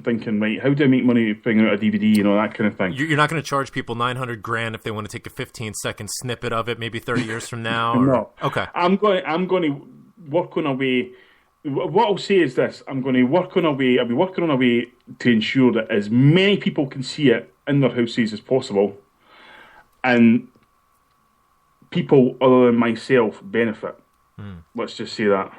thinking, right, how do I make money bringing out a DVD, that kind of thing. You're not going to charge people $900,000 if they want to take a 15-second snippet of it, maybe 30 years from now. No. Okay. I'm going to work on a way. What I'll say is this: I'll be working on a way to ensure that as many people can see it in their houses as possible, and people other than myself benefit. Let's just say that.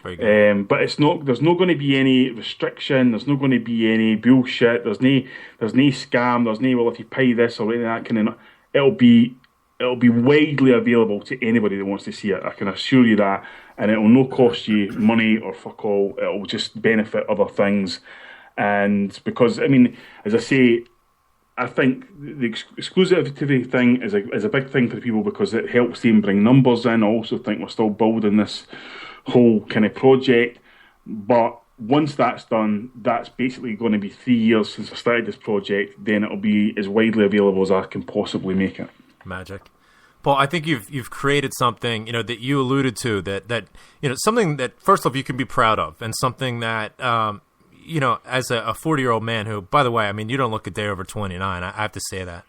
Very good. But it's not. There's not going to be any restriction. There's not going to be any bullshit. There's no scam. There's no, well, if you pay this or anything that kind of. It'll be widely available to anybody that wants to see it. I can assure you that, and it will not cost you money or fuck all. It will just benefit other things, and because as I say, I think the exclusivity thing is a big thing for people because it helps them bring numbers in. I also think we're still building this whole kind of project, but once that's done, that's basically going to be 3 years since I started this project. Then it'll be as widely available as I can possibly make it. Magic. Paul, I think you've created something, that you alluded to that something that first off you can be proud of, and something that as a 40-year-old man who, by the way, you don't look a day over 29. I have to say that.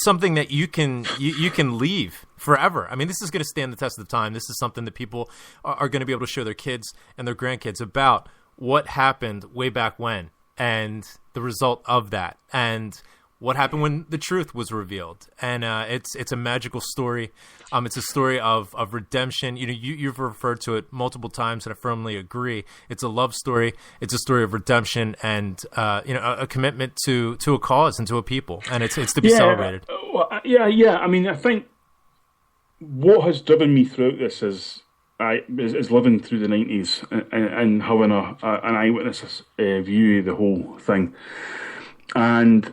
Something that you can leave forever. This is going to stand the test of time. This is something that people are going to be able to show their kids and their grandkids about what happened way back when and the result of that and what happened when the truth was revealed. And it's a magical story. It's a story of redemption. You've referred to it multiple times, and I firmly agree. It's a love story. It's a story of redemption and a commitment to a cause and to a people, and it's to be celebrated. Yeah. I think what has driven me throughout this is living through the 90s and having an eyewitness view of the whole thing. And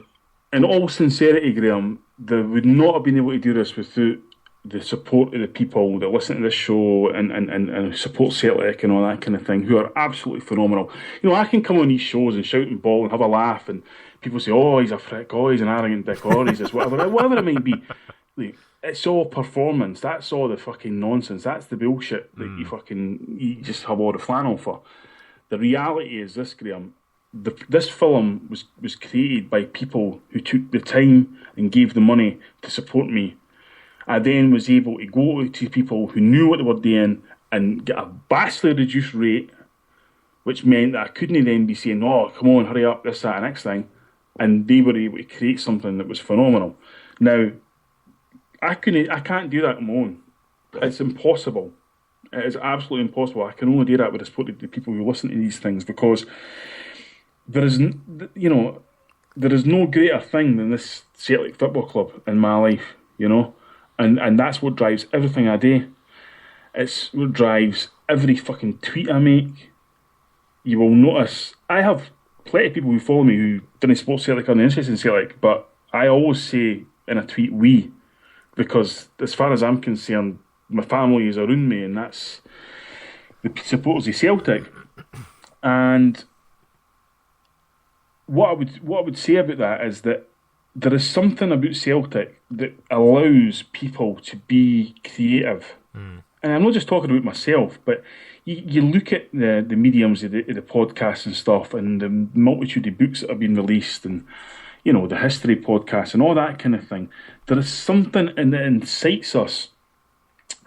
in all sincerity, Graham, they would not have been able to do this without the support of the people that listen to this show and support Celtic and all that kind of thing, who are absolutely phenomenal. I can come on these shows and shout and bawl and have a laugh, and people say, "Oh, he's a prick, oh, he's an arrogant dick, or he's this, whatever it might be." Like, it's all performance. That's all the fucking nonsense. That's the bullshit that you just have all the flannel for. The reality is this, Graham. This film was created by people who took the time and gave the money to support me. I then was able to go to people who knew what they were doing and get a vastly reduced rate, which meant that I couldn't then be saying, "Oh, come on, hurry up, this, that, and next thing," and they were able to create something that was phenomenal. Now, I can't do that on my own. It's impossible. It is absolutely impossible. I can only do that with the support of the people who listen to these things, because there is no greater thing than this Celtic Football Club in my life, and that's what drives everything I do. It's what drives every fucking tweet I make. You will notice I have plenty of people who follow me who didn't support Celtic or are interested in Celtic, but I always say in a tweet, "we," because as far as I'm concerned, my family is around me, and that's the supporters of Celtic. And what I would say about that is that there is something about Celtic that allows people to be creative. And I'm not just talking about myself, but you look at the mediums of the podcasts and stuff, and the multitude of books that have been released, and the history podcasts and all that kind of thing. There is something that incites us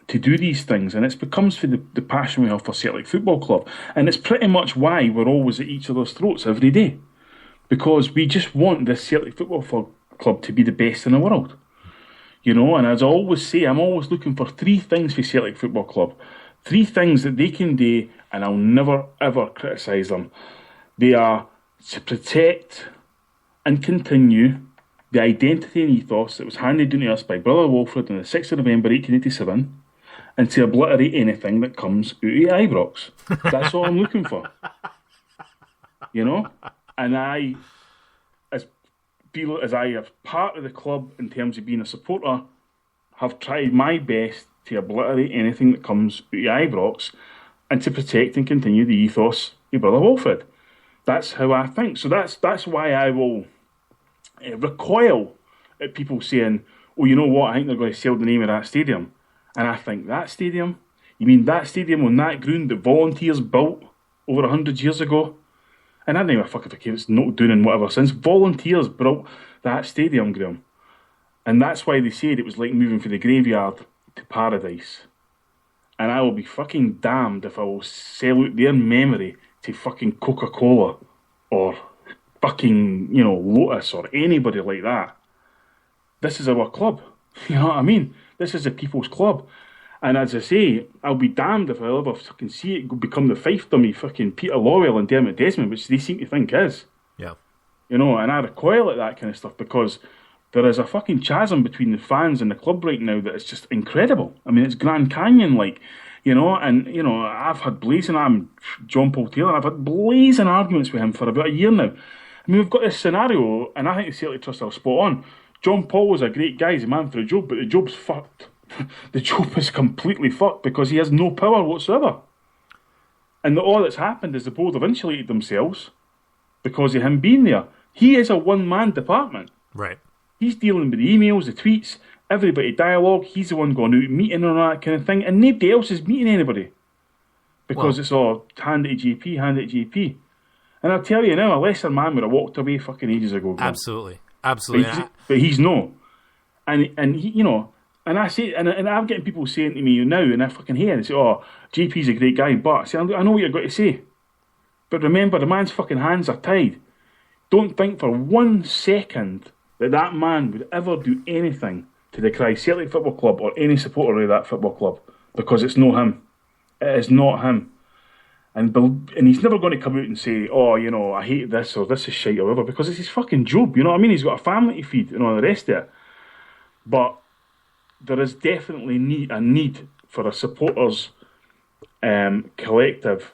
to do these things, and it becomes for the passion we have for Celtic Football Club. And it's pretty much why we're always at each other's throats every day. Because we just want this Celtic Football Club to be the best in the world. And as I always say, I'm always looking for 3 things for Celtic Football Club. 3 things that they can do, and I'll never, ever criticise them. They are to protect and continue the identity and ethos that was handed down to us by Brother Wilfred on the 6th of November 1887, and to obliterate anything that comes out of Ibrox. That's all I'm looking for. And I, as I have part of the club in terms of being a supporter, have tried my best to obliterate anything that comes out of Ibrox and to protect and continue the ethos of Brother Wilfred. That's how I think. So that's why I will recoil at people saying, "Oh, you know what, I think they're going to sell the name of that stadium." And I think, that stadium? You mean that stadium on that ground that volunteers built over 100 years ago? And I don't give a fuck if it's not doing whatever. Since volunteers built that stadium, Graham, and that's why they said it was like moving from the graveyard to paradise. And I will be fucking damned if I will sell out their memory to fucking Coca-Cola or fucking, Lotus or anybody like that. This is our club. You know what I mean? This is a people's club. And as I say, I'll be damned if I ever fucking see it become the fiefdom of fucking Peter Lawwell and Dermot Desmond, which they seem to think is. Yeah. And I recoil at that kind of stuff because there is a fucking chasm between the fans and the club right now that is just incredible. I mean, it's Grand Canyon-like, I've had John Paul Taylor, I've had blazing arguments with him for about a year now. I mean, we've got this scenario, and I think the Celtic Trust are spot on. John Paul was a great guy, he's a man for the job, but the job's fucked. The job is completely fucked because he has no power whatsoever. And all that's happened is the board have insulated themselves because of him being there. He is a one-man department. Right. He's dealing with the emails, the tweets, everybody dialogue. He's the one going out meeting and all that kind of thing, and nobody else is meeting anybody because it's all hand it to GP, hand it to GP. And I'll tell you now, a lesser man would have walked away fucking ages ago. Absolutely. But he's no, and he, and I say, and I'm getting people saying to me now, and I fucking hear it. They say, "Oh, GP's a great guy," but I say, I know what you're going to say, but remember, the man's fucking hands are tied. Don't think for 1 second that man would ever do anything to decry Celtic Football Club or any supporter of that football club, because it's not him. It is not him. And he's never going to come out and say, "Oh, I hate this," or "this is shite," or whatever, because it's his fucking job. You know what I mean? He's got a family to feed and all the rest of it. But there is definitely a need for a supporters collective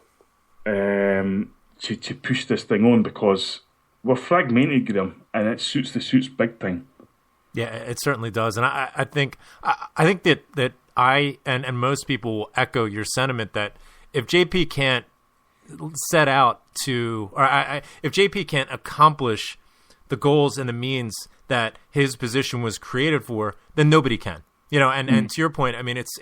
to push this thing on, because we're fragmented, Graham, and it suits the suits big time. Yeah, it certainly does, and I think that I and most people will echo your sentiment that if JP can't set out to, or if JP can't accomplish the goals and the means that his position was created for, then nobody can. And to your point, I mean, it's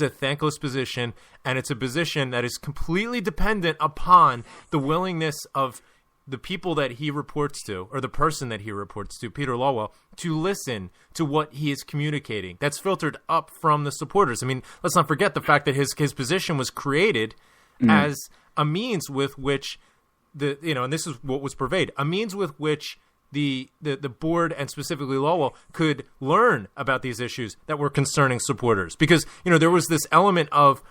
a thankless position, and it's a position that is completely dependent upon the willingness of the people that he reports to, or the person that he reports to, Peter Lawwell, to listen to what he is communicating. That's filtered up from the supporters. I mean, let's not forget the fact that his position was created as a means with which and this is what was purveyed, a means with which the board, and specifically Lawwell, could learn about these issues that were concerning supporters. Because, there was this element of,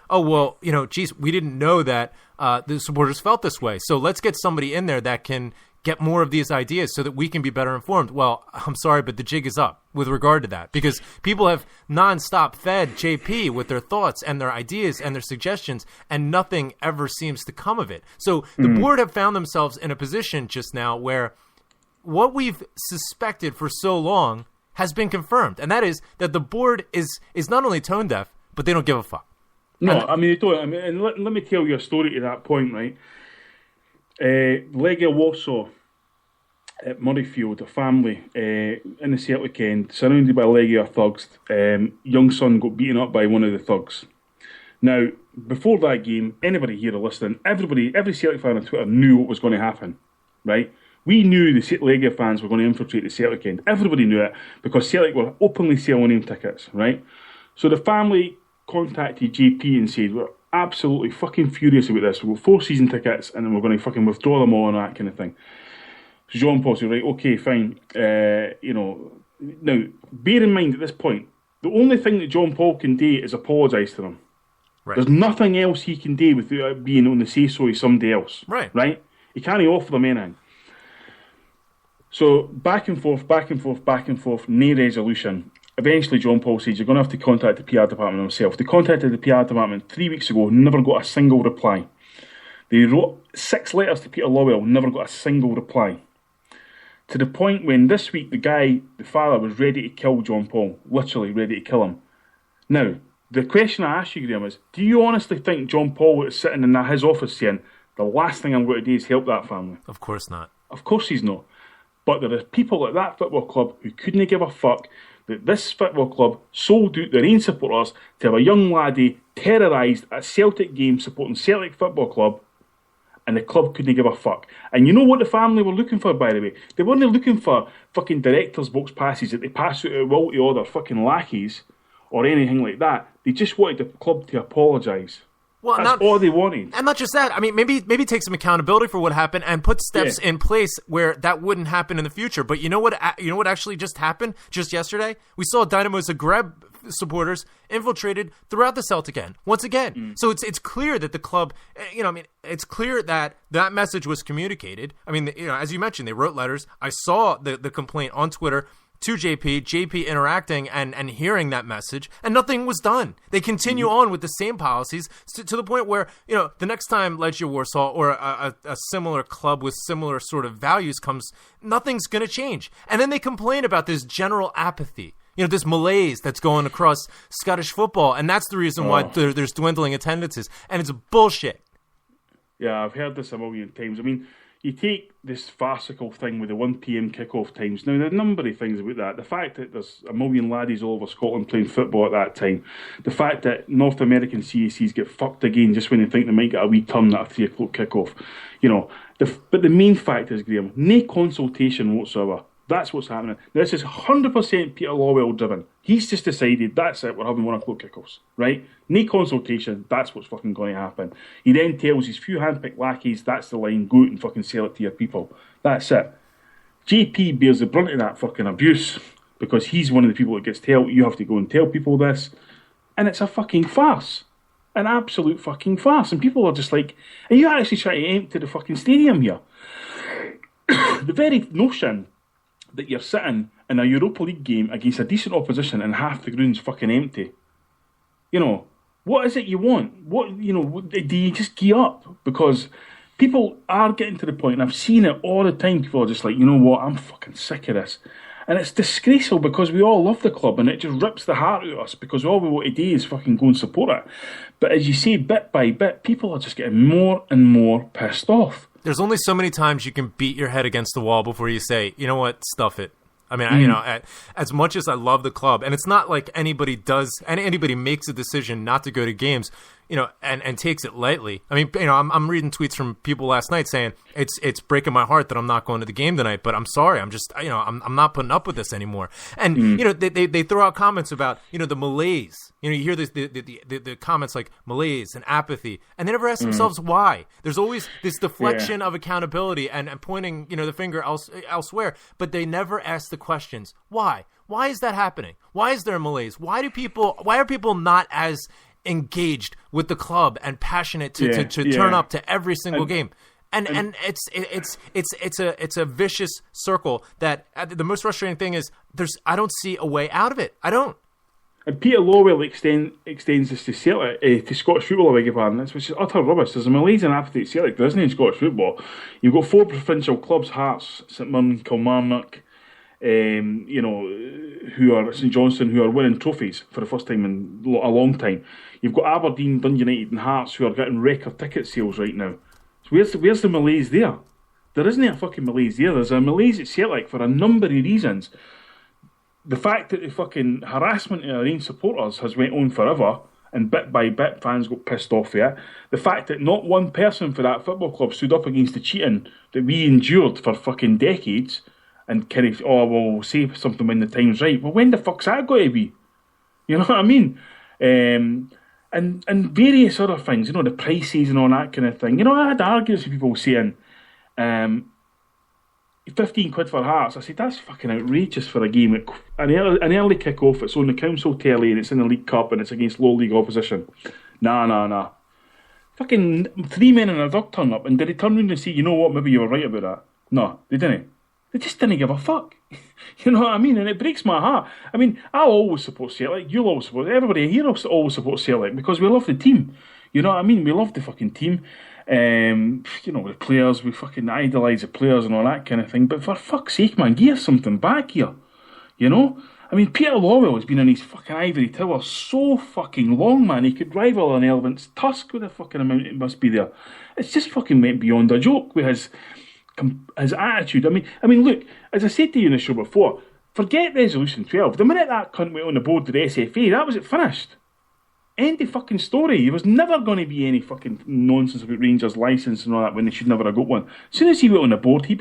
geez, we didn't know that the supporters felt this way. So let's get somebody in there that can get more of these ideas so that we can be better informed. Well, I'm sorry, but the jig is up with regard to that, because people have nonstop fed JP with their thoughts and their ideas and their suggestions, and nothing ever seems to come of it. So the board have found themselves in a position just now where what we've suspected for so long has been confirmed, and that is that the board is not only tone deaf, but they don't give a fuck. No, I mean, they don't. I mean, and let me tell you a story to that point, right? Legia Warsaw at Murrayfield, a family in the Celtic end, surrounded by Legia thugs. Young son got beaten up by one of the thugs. Now, before that game, anybody here listening, every Celtic fan on Twitter knew what was going to happen, right? We knew the Legia fans were going to infiltrate the Celtic end. Everybody knew it, because Celtic were openly selling him tickets, right? So the family contacted JP and said, "We're absolutely fucking furious about this. We've got 4 season tickets, and then we're going to fucking withdraw them all," and that kind of thing. So John Paul said, "Right, okay, fine." Now, bear in mind at this point, the only thing that John Paul can do is apologise to them. Right. There's nothing else he can do without being on the say-so of somebody else. Right? He can't offer them anything. So back and forth, no resolution. Eventually John Paul says, "You're going to have to contact the PR department himself." They contacted the PR department 3 weeks ago, never got a single reply. They wrote 6 letters to Peter Lawwell, never got a single reply. To the point when this week the father was ready to kill John Paul, literally ready to kill him. Now, the question I ask you, Graham, is, do you honestly think John Paul is sitting in his office saying, "The last thing I'm going to do is help that family"? Of course not. Of course he's not. But there are people at that football club who couldn't give a fuck that this football club sold out their own supporters to have a young laddie terrorised at Celtic games supporting Celtic Football Club, and the club couldn't give a fuck. And you know what the family were looking for, by the way? They weren't looking for fucking director's box passes that they pass out at will to other fucking lackeys or anything like that. They just wanted the club to apologise. Well, that's all they wanted. And not just that. I mean, maybe take some accountability for what happened and put steps in place where that wouldn't happen in the future. But you know what actually just happened just yesterday? We saw Dynamo Zagreb supporters infiltrated throughout the Celtic end once again. So it's clear that the club, it's clear that message was communicated. I mean, as you mentioned, they wrote letters. I saw the complaint on Twitter to JP interacting and hearing that message, and nothing was done. They continue on with the same policies to the point where, the next time Legia Warsaw or a similar club with similar sort of values comes, nothing's going to change. And then they complain about this general apathy, this malaise that's going across Scottish football, and that's the reason why there's dwindling attendances, and it's bullshit. Yeah, I've heard this a million times. I mean, you take this farcical thing with the 1 p.m. kickoff times. Now, there are a number of things about that. The fact that there's a million laddies all over Scotland playing football at that time. The fact that North American CACs get fucked again just when they think they might get a wee turn at a 3 o'clock kickoff. But the main fact is, Graham, no consultation whatsoever. That's what's happening. Now, this is 100% Peter Lawwell driven. He's just decided, that's it, we're having 1 o'clock kickoffs, right? No consultation, that's what's fucking going to happen. He then tells his few handpicked lackeys, that's the line, go out and fucking sell it to your people. That's it. JP bears the brunt of that fucking abuse because he's one of the people that gets told, you have to go and tell people this. And it's a fucking farce. An absolute fucking farce. And people are just like, are you actually trying to empty the fucking stadium here? The very notion that you're sitting in a Europa League game against a decent opposition and half the ground's fucking empty. What is it you want? Do you just gear up? Because people are getting to the point, and I've seen it all the time, people are just like, you know what, I'm fucking sick of this. And it's disgraceful because we all love the club and it just rips the heart out of us because all we want to do is fucking go and support it. But as you say, bit by bit, people are just getting more and more pissed off. There's only so many times you can beat your head against the wall before you say, you know what, stuff it. I mean, as much as I love the club, and it's not like anybody makes a decision not to go to games, and takes it lightly. I mean, I'm reading tweets from people last night saying it's breaking my heart that I'm not going to the game tonight, but I'm sorry, I'm just, I'm not putting up with this anymore. And they throw out comments about the malaise. You hear the comments like malaise and apathy, and they never ask themselves why. There's always this deflection of accountability and pointing the finger elsewhere, but they never ask the questions why. Why is that happening? Why is there a malaise? Why are people not as engaged with the club and passionate to turn up to every single game? And it's a vicious circle that the most frustrating thing is I don't see a way out of it. I don't. And Peter Lawwell extends this to Celtic, to Scottish football, I beg your pardon, which is utter rubbish. There's a malaise and apathy at Celtic, there isn't in Scottish football. You've got 4 provincial clubs, Hearts, St Mirren, Kilmarnock, who are St Johnstone, who are winning trophies for the first time in a long time. You've got Aberdeen, Dundee United and Hearts who are getting record ticket sales right now. So where's the malaise there? There isn't a fucking malaise there. There's a malaise at Celtic for a number of reasons. The fact that the fucking harassment of our own supporters has went on forever, and bit by bit fans got pissed off at it. The fact that not one person for that football club stood up against the cheating that we endured for fucking decades and kind of, we'll say something when the time's right. Well, when the fuck's that got to be? You know what I mean? And various other things, the prices and all that kind of thing. I had arguments with people saying, 15 quid for Hearts. I said, that's fucking outrageous for a game. An early kick-off, it's on the council telly and it's in the League Cup and it's against low league opposition. Nah. Fucking 3 men and a dog turn up, and did they turn around and say, you know what, maybe you were right about that? No, they didn't. They just didn't give a fuck. You know what I mean? And it breaks my heart. I mean, I'll always support Celtic. You'll always support everybody here always supports Celtic because we love the team. You know what I mean? We love the fucking team. The players, we fucking idolise the players and all that kind of thing. But for fuck's sake, man, give us something back here. I mean, Peter Lawwell has been in his fucking ivory tower so fucking long, man. He could rival an elephant's tusk with the fucking amount it must be there. It's just fucking went beyond a joke with his attitude. I mean, look, as I said to you in the show before, forget Resolution 12. The minute that cunt went on the board with the SFA, that was it finished. End of fucking story. There was never going to be any fucking nonsense about Rangers' licence and all that when they should never have got one. As soon as he went on the board, he